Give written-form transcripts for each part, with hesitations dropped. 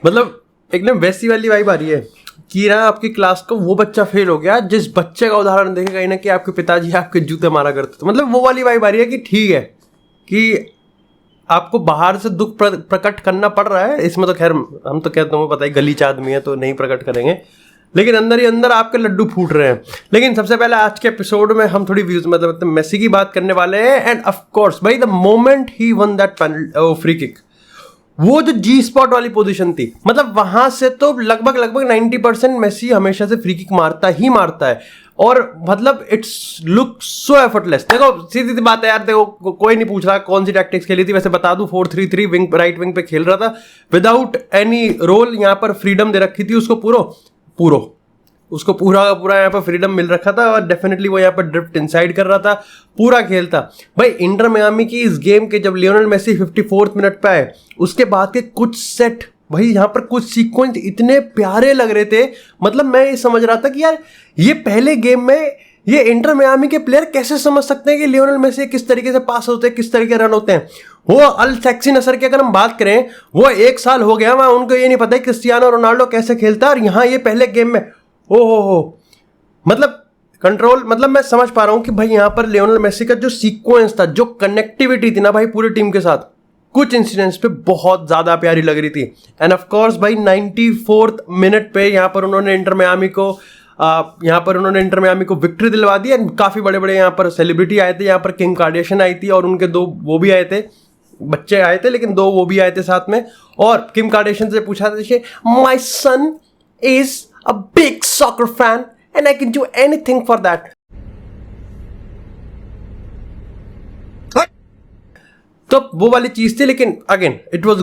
मतलब एकदम वैसी वाली वाइब आ रही है कि ना आपकी क्लास का वो बच्चा फेल हो गया जिस बच्चे का उदाहरण देखे कहीं ना कि आपके पिताजी आपके जूते मारा करते थे। मतलब वो वाली वाइब आ रही है कि ठीक है कि आपको बाहर से दुख प्रकट करना पड़ रहा है, इसमें तो खैर हम तो कहते हैं पता है गलीच आदमी है तो नहीं प्रकट करेंगे, लेकिन अंदर ही अंदर आपके लड्डू फूट रहे हैं। लेकिन सबसे पहले आज के एपिसोड में हम थोड़ी व्यूज मतलब मेसी की बात करने वाले हैं। एंड ऑफ कोर्स भाई the moment he one that free kick, वो जो जी स्पॉट वाली पोजीशन थी, मतलब वहां से तो लगभग 90% मेसी हमेशा से फ्री किक मारता है और मतलब इट्स लुक सो एफर्टलेस। देखो सीधी सी बात है यार, देखो कोई नहीं पूछ रहा कौन सी टैक्टिक्स खेली थी, वैसे बता दूं 4-3-3 विंग राइट विंग पे खेल रहा था विदाउट एनी रोल, यहाँ पर फ्रीडम दे रखी थी उसको पूरा यहाँ पर फ्रीडम मिल रखा था और डेफिनेटली वो यहाँ पर ड्रिफ्ट इनसाइड कर रहा था, पूरा खेल था भाई। इंटर मियामी की इस गेम के जब लियोनेल मेसी 54th मिनट पे आए उसके बाद के कुछ सेट भाई यहाँ पर कुछ सीक्वेंस इतने प्यारे लग रहे थे। मतलब मैं ये समझ रहा था कि यार ये पहले गेम में ये इंटर मियामी के प्लेयर कैसे समझ सकते हैं कि लियोनेल मेसी किस तरीके से पास होते हैं, किस तरीके रन होते हैं। वो अल सैक्सी नसर की अगर हम बात करें, वो 1 साल हो गया वहां, उनको ये नहीं पता है क्रिस्टियानो रोनाल्डो कैसे खेलता है, और यहाँ ये पहले गेम में हो मतलब कंट्रोल, मतलब मैं समझ पा रहा हूं कि भाई यहाँ पर लियोनेल मेसी का जो सीक्वेंस था, जो कनेक्टिविटी थी ना भाई पूरी टीम के साथ, कुछ इंसिडेंट्स पे बहुत ज्यादा प्यारी लग रही थी। एंड ऑफ कोर्स भाई 94th मिनट पे यहाँ पर उन्होंने इंटर मियामी को विक्ट्री दिलवा दी। एंड काफी बड़े बड़े यहाँ पर सेलिब्रिटी आए थे, यहाँ पर किम कार्डियशन आई थी और उनके 2 वो भी आए थे, बच्चे आए थे लेकिन 2 वो भी आए थे साथ में। और किम कार्डियशन से पूछा था माई सन is a big soccer fan and I can do anything for that। तो वो वाली चीज थी, लेकिन again it was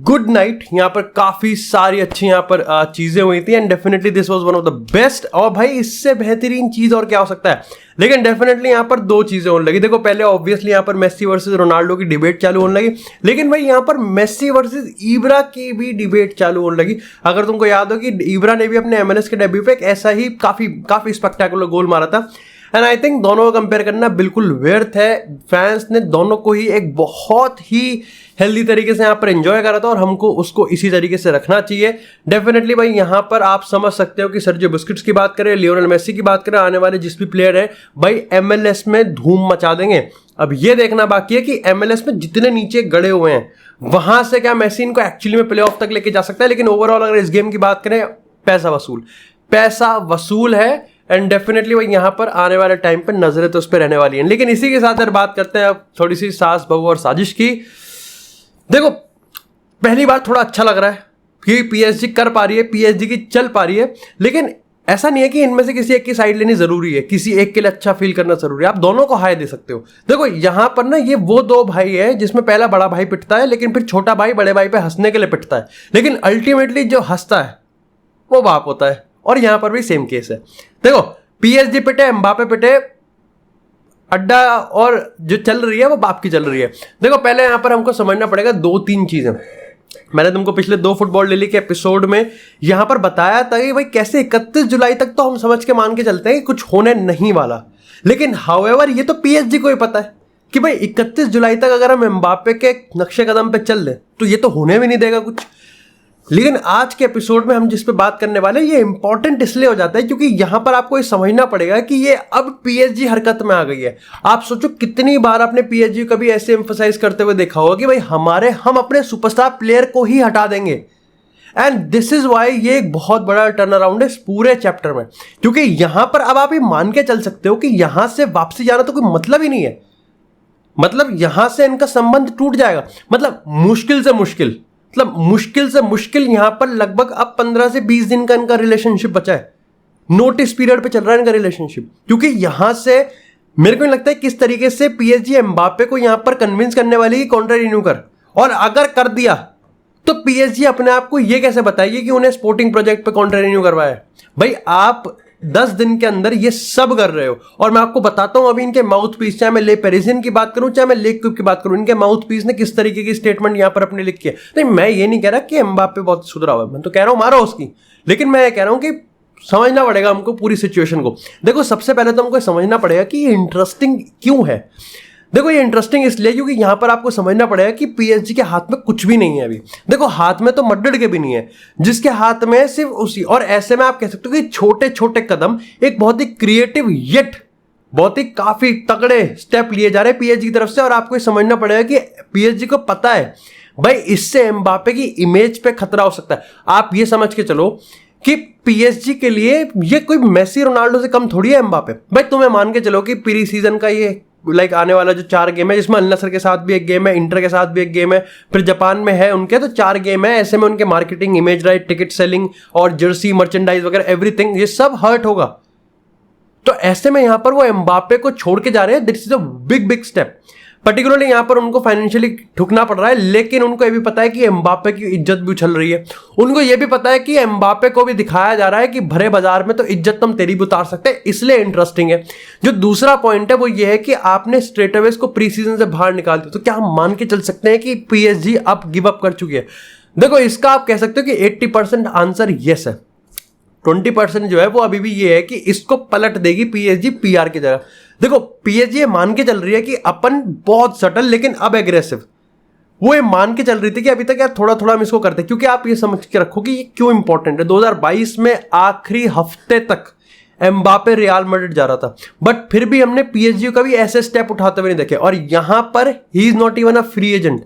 good night. यहाँ पर काफी सारी अच्छी यहाँ पर चीजें हुई थी and definitely this was one of the best. और भाई इससे बेहतरीन चीज और क्या हो सकता है, लेकिन डेफिनेटली यहाँ पर 2 चीजें होने लगी। देखो पहले ऑब्वियसली यहाँ पर मेसी वर्सेस रोनाल्डो की डिबेट चालू होने लगी, लेकिन भाई यहाँ पर मेसी वर्सेस इब्रा की भी डिबेट चालू होने लगी। अगर तुमको याद हो कि इब्रा ने भी अपने MLS के डेब्यू पे एक ऐसा ही काफी स्पेक्टेकुलर गोल मारा था। एंड आई थिंक दोनों को कंपेयर करना बिल्कुल व्यर्थ है। फैंस ने दोनों को ही एक बहुत ही हेल्दी तरीके से यहाँ पर एंजॉय करा था और हमको उसको इसी तरीके से रखना चाहिए। डेफिनेटली भाई यहाँ पर आप समझ सकते हो कि सर्जियो बुस्केट्स की बात करें, लियोनेल मेसी की बात करें, आने वाले जिस भी प्लेयर है भाई MLS में धूम मचा देंगे। अब ये देखना बाकी है कि MLS में जितने नीचे गड़े हुए हैं वहां से क्या मेसी इनको एक्चुअली में प्ले ऑफ तक लेके जा सकता है। लेकिन ओवरऑल अगर इस गेम की बात करें, पैसा वसूल है। एंड डेफिनेटली वही यहाँ पर आने वाले टाइम पर नजरें तो उस पर रहने वाली हैं। लेकिन इसी के साथ अगर बात करते हैं अब थोड़ी सी सास बहू और साजिश की, देखो पहली बार थोड़ा अच्छा लग रहा है कि PSG कर पा रही है, PSG की चल पा रही है, लेकिन ऐसा नहीं है कि इनमें से किसी एक की साइड लेनी जरूरी है, किसी एक के लिए अच्छा फील करना जरूरी है। आप दोनों को हाय दे सकते हो। देखो यहाँ पर ना ये वो 2 भाई है जिसमें पहला बड़ा भाई पिटता है, लेकिन फिर छोटा भाई बड़े भाई पे हंसने के लिए पिटता है, लेकिन अल्टीमेटली जो हंसता है वो बाप होता है। और यहां पर भी सेम केस है। देखो PSG पिटे, एम्बापे पिटे, अड्डा और जो चल रही है वो बाप की चल रही है। देखो पहले यहां पर हमको समझना पड़ेगा 2-3 चीजें। मैंने तुमको पिछले 2 फुटबॉल डेली के एपिसोड में यहां पर बताया था कि भाई कैसे 31 जुलाई तक तो हम समझ के मान के चलते हैं कि कुछ होने नहीं वाला, लेकिन हाउएवर ये तो PSG को ही पता है कि भाई 31 जुलाई तक अगर हम एम्बापे के नक्शे कदम पे चल ले तो ये तो होने भी नहीं देगा कुछ। लेकिन आज के एपिसोड में हम जिस पे बात करने वाले हैं ये इंपॉर्टेंट इसलिए हो जाता है क्योंकि यहां पर आपको ये समझना पड़ेगा कि ये अब PSG हरकत में आ गई है। आप सोचो कितनी बार आपने PSG कभी ऐसे एम्फसाइज करते हुए देखा होगा कि भाई हम अपने सुपरस्टार प्लेयर को ही हटा देंगे। एंड दिस इज वाई ये एक बहुत बड़ा टर्न अराउंड है इस पूरे चैप्टर में, क्योंकि यहां पर अब आप ये मान के चल सकते हो कि यहां से वापसी जाना तो कोई मतलब ही नहीं है। मतलब यहां से इनका संबंध टूट जाएगा। मतलब मुश्किल से मुश्किल यहां पर लगभग अब 15 से 20 दिन का इनका रिलेशनशिप बचा है। नोटिस पीरियड पे चल रहा है इनका रिलेशनशिप, क्योंकि यहां से मेरे को नहीं लगता है किस तरीके से PSG एम्बापे को यहां पर कन्विंस करने वाली कि कॉन्ट्रैक्ट रिन्यू कर, और अगर कर दिया तो PSG अपने आप को यह कैसे बताइए कि उन्हें स्पोर्टिंग प्रोजेक्ट पे कॉन्ट्रैक्ट रिन्यू करवाया है। भाई आप 10 दिन के अंदर ये सब कर रहे हो, और मैं आपको बताता हूं अभी इनके माउथ पीस, चाहे मैं ले पेरिसियन की बात करूं चाहे मैं लेक क्यूब की बात करूं, इनके माउथ पीस ने किस तरीके की स्टेटमेंट यहां पर अपने लिखी है। नहीं, मैं ये नहीं कह रहा कि एम्बापे बहुत सुधरा हुआ है, मैं तो कह रहा हूं मारो उसकी, लेकिन मैं कह रहा हूं कि समझना पड़ेगा हमको पूरी सिचुएशन को। देखो सबसे पहले तो हमको समझना पड़ेगा कि ये इंटरेस्टिंग क्यों है। देखो ये इंटरेस्टिंग इसलिए क्योंकि यहां पर आपको समझना पड़ेगा कि पीएसजी के हाथ में कुछ भी नहीं है अभी। देखो हाथ में तो मड्रिड के भी नहीं है, जिसके हाथ में सिर्फ उसी, और ऐसे में आप कह सकते हो कि छोटे छोटे कदम एक बहुत ही क्रिएटिव येट बहुत ही काफी तगड़े स्टेप लिए जा रहे हैं पीएसजी की तरफ से। और आपको ये समझना पड़ेगा कि पीएसजी को पता है भाई इससे एम्बापे की इमेज पे खतरा हो सकता है। आप ये समझ के चलो कि पीएसजी के लिए ये कोई मेसी रोनाल्डो से कम थोड़ी है एम्बापे। भाई तुम्हें मान के चलो कि प्री सीजन का ये आने वाला जो 4 गेम है, जिसमें अल नसर के साथ भी एक गेम है, इंटर के साथ भी एक गेम है, फिर जापान में है उनके, तो 4 गेम है। ऐसे में उनके marketing, image right, ticket selling और जर्सी मर्चेंडाइज वगैरह एवरीथिंग, ये सब हर्ट होगा। तो ऐसे में यहां पर वो एम्बापे को छोड़ के जा रहे हैं। This is a big big step. Particularly यहां पर उनको फाइनेंशियली ठुकना पड़ रहा है, लेकिन उनको ये भी पता है कि एम्बापे की इज्जत भी उछल रही है। उनको ये भी पता है कि एम्बापे को भी दिखाया जा रहा है कि भरे बाजार में तो इज्जत तुम तेरी भी उतार सकते हैं, इसलिए इंटरेस्टिंग है। जो दूसरा पॉइंट है वो ये है कि आपने स्ट्रेट अवे को प्री सीजन से बाहर निकाल दिया, तो क्या हम मान के चल सकते हैं कि पीएसजी अब गिव अप कर चुकी है? देखो इसका आप कह सकते हो कि 80% आंसर यस है। 20% जो है वो अभी भी ये है कि इसको पलट देगी पीएसजी पीआर की जगह। देखो पीएसजी मान के चल रही है कि अपन बहुत सटल लेकिन अब एग्रेसिव, वो ये मान के चल रही थी कि अभी तक यार थोड़ा थोड़ा हम इसको करते हैं। क्योंकि आप ये समझ के रखो कि ये क्यों इंपॉर्टेंट है। 2022 में आखिरी हफ्ते तक एम्बापे रियल मैड्रिड जा रहा था, बट फिर भी हमने पीएसजी का भी ऐसे स्टेप उठाते हुए नहीं देखे। और यहां पर he is not even a free agent,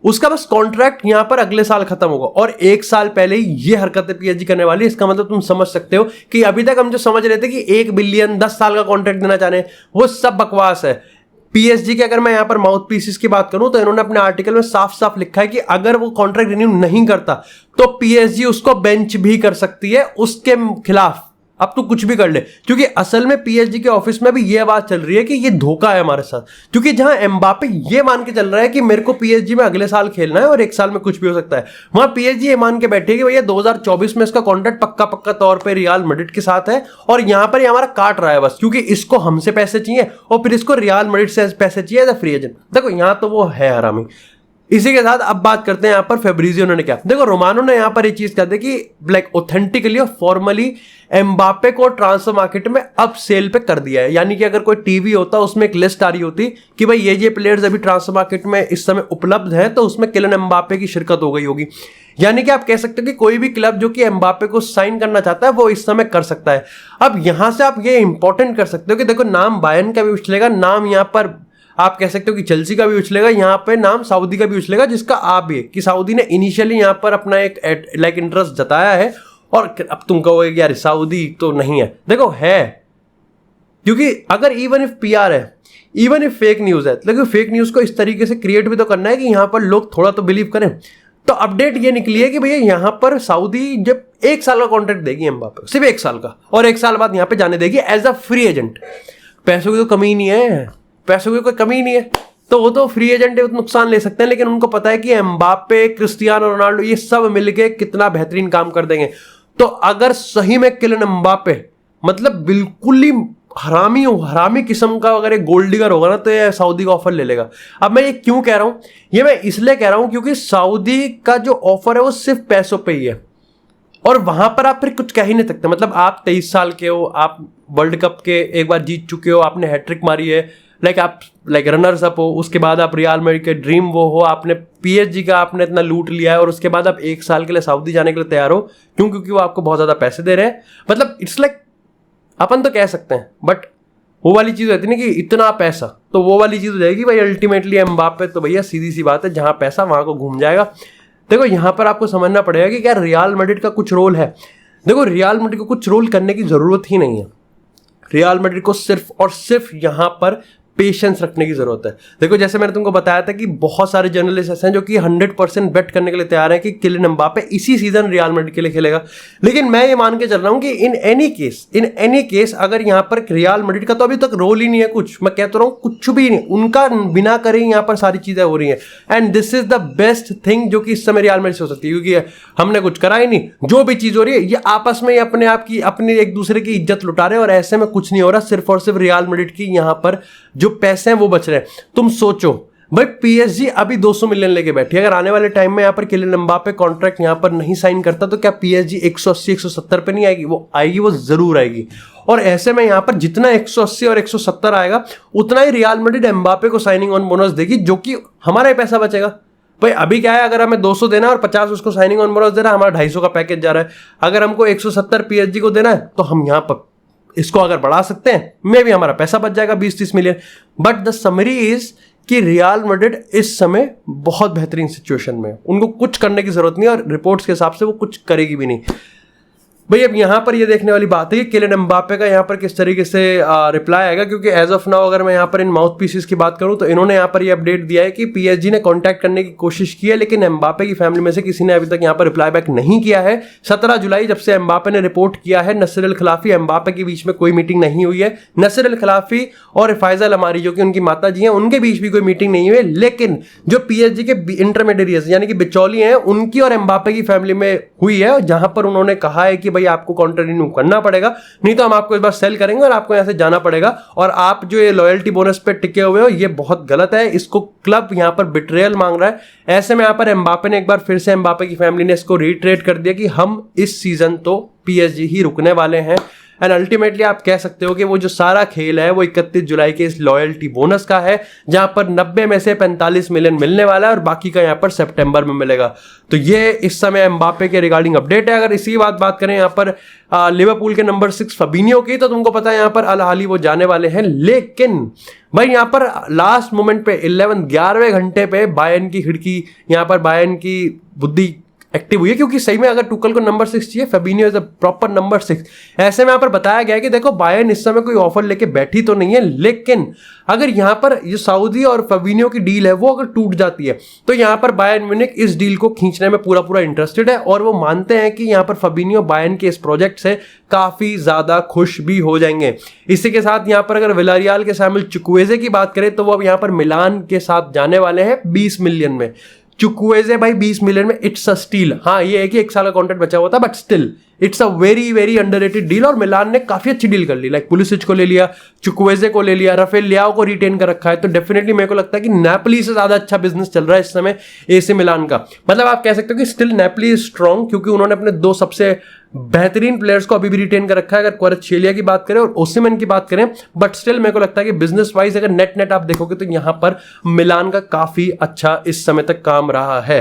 उसका बस कॉन्ट्रैक्ट यहां पर अगले साल खत्म होगा और 1 साल पहले ही ये हरकतें पीएसजी करने वाली है। इसका मतलब तुम समझ सकते हो कि अभी तक हम जो समझ रहे थे कि 1 बिलियन 10 साल का कॉन्ट्रैक्ट देना चाह रहे हैं, वो सब बकवास है। पीएसजी के अगर मैं यहां पर माउथ पीसेस की बात करूं तो इन्होंने अपने आर्टिकल में साफ साफ लिखा है कि अगर वो कॉन्ट्रैक्ट रिन्यू नहीं करता तो पीएसजी उसको बेंच भी कर सकती है उसके खिलाफ। अब तो कुछ भी कर ले, क्योंकि असल में पीएसजी के ऑफिस में भी ये बात चल रही है कि ये धोखा है हमारे साथ। क्योंकि जहां एम्बापे ये मान के चल रहा है कि मेरे को पीएसजी में अगले साल खेलना है और 1 साल में कुछ भी हो सकता है, वहां पीएसजी ये मान के बैठी है कि भैया 2024 में इसका कॉन्ट्रैक्ट पक्का तौर पर रियल मैड्रिड के साथ है और यहां पर ये हमारा काट रहा है बस, क्योंकि इसको हमसे पैसे चाहिए और फिर इसको रियल मैड्रिड से पैसे चाहिए एज अ फ्री एजेंट। देखो यहां तो वो है हरामी। इसी के साथ अब बात करते हैं यहां पर फेब्रिजियो ने क्या। देखो रोमानो ने यहां पर एक चीज कहते कि ऑथेंटिकली और फॉर्मली एम्बापे को ट्रांसफर मार्केट में अब सेल पे कर दिया है। यानी कि अगर कोई टीवी होता उसमें एक लिस्ट आ रही होती कि भाई ये प्लेयर्स अभी ट्रांसफर मार्केट में इस समय उपलब्ध है, तो उसमें किलियन एम्बापे की शिरकत हो गई होगी। यानी कि आप कह सकते हो कि कोई भी क्लब जो कि एम्बापे को साइन करना चाहता है वो इस समय कर सकता है। अब यहां से आप ये इंपॉर्टेंट कर सकते हो कि देखो नाम बायर्न का भी उछलेगा, नाम यहां पर आप कह सकते हो कि चेल्सी का भी उछलेगा, यहाँ पे नाम सऊदी का भी उछलेगा, जिसका आप भी कि सऊदी ने इनिशियली यहाँ पर अपना एक इंटरेस्ट जताया है। और अब तुम कहोगे यार सऊदी तो नहीं है, देखो है, क्योंकि अगर इवन इफ पीआर है, इवन इफ फेक न्यूज है, लेकिन फेक न्यूज को इस तरीके से क्रिएट भी तो करना है कि यहाँ पर लोग थोड़ा तो बिलीव करें। तो अपडेट ये निकली है कि भैया यहाँ पर सऊदी जब 1 साल का कॉन्ट्रैक्ट देगी एम्बापे, सिर्फ 1 साल का, और 1 साल बाद यहाँ पे जाने देगी एज अ फ्री एजेंट। पैसों की तो कमी नहीं है, पैसों की कोई कमी नहीं है, तो वो तो फ्री एजेंट नुकसान ले सकते हैं, लेकिन उनको पता है कि एम्बापे, क्रिस्टियानो रोनाल्डो ये सब मिलके कितना बेहतरीन काम कर देंगे। तो अगर सही में किलियन एम्बापे मतलब बिल्कुल ही हरामी किस्म का अगर एक गोल्ड डिगर होगा ना, तो ये सऊदी का ऑफर ले लेगा। अब मैं ये क्यों कह रहा हूं, ये मैं इसलिए कह रहा हूं क्योंकि सऊदी का जो ऑफर है वो सिर्फ पैसों पे ही है, और वहां पर आप फिर कुछ कह ही नहीं सकते। मतलब आप 23 साल के हो, आप वर्ल्ड कप के एक बार जीत चुके हो, आपने हैट्रिक मारी है, आप रनर्स अप हो, उसके बाद आप रियल मैड्रिड के ड्रीम वो हो, आपने पीएसजी का आपने इतना लूट लिया है, और उसके बाद आप 1 साल के लिए सऊदी जाने के लिए तैयार हो। क्यों? क्योंकि वो आपको बहुत ज्यादा पैसे दे रहे हैं। मतलब इट्स अपन तो कह सकते हैं, बट वो वाली चीज रहती है ना कि इतना पैसा, तो वो वाली चीज हो जाएगी भाई अल्टीमेटली एम्बापे तो भैया सीधी सी बात है, जहां पैसा वहां को घूम जाएगा। देखो यहां पर आपको समझना पड़ेगा कि क्या रियल मैड्रिड का कुछ रोल है। देखो रियल मैड्रिड को कुछ रोल करने की जरूरत ही नहीं है। रियल मैड्रिड को सिर्फ और सिर्फ यहां पर पेशेंस रखने की जरूरत है। देखो जैसे मैंने तुमको बताया था कि बहुत सारे जर्नलिस्ट ऐसे हैं जो कि 100% बेट करने के लिए तैयार हैं कि किलियन एम्बापे इसी सीजन रियल मैड्रिड के लिए खेलेगा। लेकिन मैं ये मान के चल रहा हूं कि इन एनी केस अगर यहां पर रियल मैड्रिड का तो अभी तक रोल ही नहीं है कुछ, मैं कहता रहा हूं कुछ भी नहीं, उनका बिना करे यहां पर सारी चीजें हो रही हैं। And this is the best thing जो कि इस समय रियल मैड्रिड से हो सकती है, क्योंकि हमने कुछ करा ही नहीं। जो भी चीज हो रही है ये आपस में अपने आप की अपनी एक दूसरे की इज्जत लुटा रहे हैं, और ऐसे में कुछ नहीं हो रहा। सिर्फ और सिर्फ रियल मैड्रिड की यहां पर जो पैसे हैं वो बच रहे हैं। तुम सोचो भाई पीएसजी अभी 200 मिलियन लेके बैठी है, अगर आने वाले टाइम में यहाँ पर किलियन एम्बापे कॉन्ट्रैक्ट यहाँ पर नहीं साइन करता तो क्या पीएसजी 180 170 पे नहीं आएगी? वो आएगी, वो जरूर आएगी। और ऐसे में यहाँ पर जितना 180 और 170 आएगा उतना ही रियल मैड्रिड एम्बापे को साइनिंग ऑन बोनस देगी, जो कि हमारा ही पैसा बचेगा। भाई अभी क्या है, अगर हमें 200 देना है और 50 उसको साइनिंग ऑन बोनस देना है, हमारा 250 का पैकेज जा रहा है। अगर हमको 170 पीएसजी को देना है तो हम यहाँ पर इसको अगर बढ़ा सकते हैं, मे भी हमारा पैसा बच जाएगा 20-30 million. But the summary is कि रियल मैड्रिड इस समय बहुत बेहतरीन सिचुएशन में, उनको कुछ करने की जरूरत नहीं और रिपोर्ट्स के हिसाब से वो कुछ करेगी भी नहीं। भाई अब यहाँ पर ये देखने वाली बात है कि किलियन एम्बापे का यहाँ पर किस तरीके से रिप्लाई आएगा, क्योंकि एज ऑफ नाउ अगर मैं यहाँ पर इन माउथ पीसेस की बात करूँ तो इन्होंने यहाँ पर ये अपडेट दिया है कि पीएसजी ने कांटेक्ट करने की कोशिश की है, लेकिन एम्बापे की फैमिली में से किसी ने अभी तक यहाँ पर रिप्लाई बैक नहीं किया है। 17 जुलाई जब से एम्बापे ने रिपोर्ट किया है, नसर अल खिलाफी एम्बापे के बीच में कोई मीटिंग नहीं हुई है। नसर अल खिलाफी और फैजल अमारी जो कि उनकी माता जी हैं, उनके बीच भी कोई मीटिंग नहीं हुई है। लेकिन जो पीएसजी के इंटरमीडिएट्स यानी कि बिचौली हैं, उनकी और एम्बापे की फैमिली में हुई है, जहां पर उन्होंने कहा है कि भाई आपको कॉन्ट्रैक्ट करना पड़ेगा, नहीं तो हम आपको इस बार सेल करेंगे और आपको यहां से जाना पड़ेगा। और आप जो ये लॉयल्टी बोनस पे टिके हुए हो, ये बहुत गलत है। इसको क्लब यहां पर बिट्रेयल मांग रहा है। ऐसे में यहां पर एम्बापे ने एक बार फिर से, एम्बापे की फैमिली ने इसको रीट्रेट कर दिया कि हम इस सीजन तो पीएसजी ही रुकने वाले हैं। एंड अल्टीमेटली आप कह सकते हो कि वो जो सारा खेल है वो 31 जुलाई के इस लॉयल्टी बोनस का है, जहां पर 90 में से 45 मिलियन मिलने वाला है और बाकी का यहां पर सितंबर में मिलेगा। तो ये इस समय एम्बापे के रिगार्डिंग अपडेट है। अगर इसी बात करें यहाँ पर लिवरपूल के नंबर 6 फबिनियो की, तो तुमको पता है यहाँ पर अल अहली वो जाने वाले हैं। लेकिन भाई यहाँ पर लास्ट मोमेंट पे 11वें घंटे पे बायर्न की खिड़की, यहाँ पर बायर्न की बुद्धि एक्टिव हुई है, क्योंकि सही में अगर टुकल को नंबर 6 चाहिए, फेबिनियो इज अ प्रॉपर नंबर 6। ऐसे में यहाँ पर बताया गया है कि देखो बायर्न इस समय कोई ऑफर लेके बैठी तो नहीं है, लेकिन अगर यहाँ पर ये सऊदी और फेबिनियो की डील है वो अगर टूट जाती है तो यहाँ पर बायर्न म्यूनिख इस डील को खींचने में पूरा इंटरेस्टेड है और वो मानते हैं कि यहाँ पर फेबिनियो बायर्न के इस प्रोजेक्ट से काफी ज्यादा खुश भी हो जाएंगे। इसी के साथ यहाँ पर अगर विलारियल के सैमुअल चुक्वेज़े की बात करें तो वो अब यहाँ पर मिलान के साथ जाने वाले हैं 20 मिलियन में। चुक्वेज़े भाई 20 मिलियन में, इट्स अ स्टील। हाँ ये है कि 1 साल का कॉन्ट्रैक्ट बचा हुआ था, but still it's a very underrated deal और मिलान ने काफी अच्छी डील कर ली। लाइक पुलिसिच को ले लिया, चुक्वेज़े को ले लिया, राफेल लियाओ को रिटेन कर रखा है। तो डेफिनेटली मेरे को लगता है कि नेपोली से ज्यादा अच्छा बिजनेस चल रहा है इस समय एसी मिलान का। मतलब आप कह सकते हो कि स्टिल नेपोली इज स्ट्रॉन्ग, क्योंकि उन्होंने अपने 2 सबसे बेहतरीन प्लेयर्स को अभी भी रिटेन कर रखा है, अगर क्वारत्स्खेलिया की बात करें और ओसिमन की बात करें। बट स्टिल मेरे को लगता है कि बिजनेस वाइज अगर नेट आप देखोगे तो यहां पर मिलान का काफी अच्छा इस समय तक काम रहा है।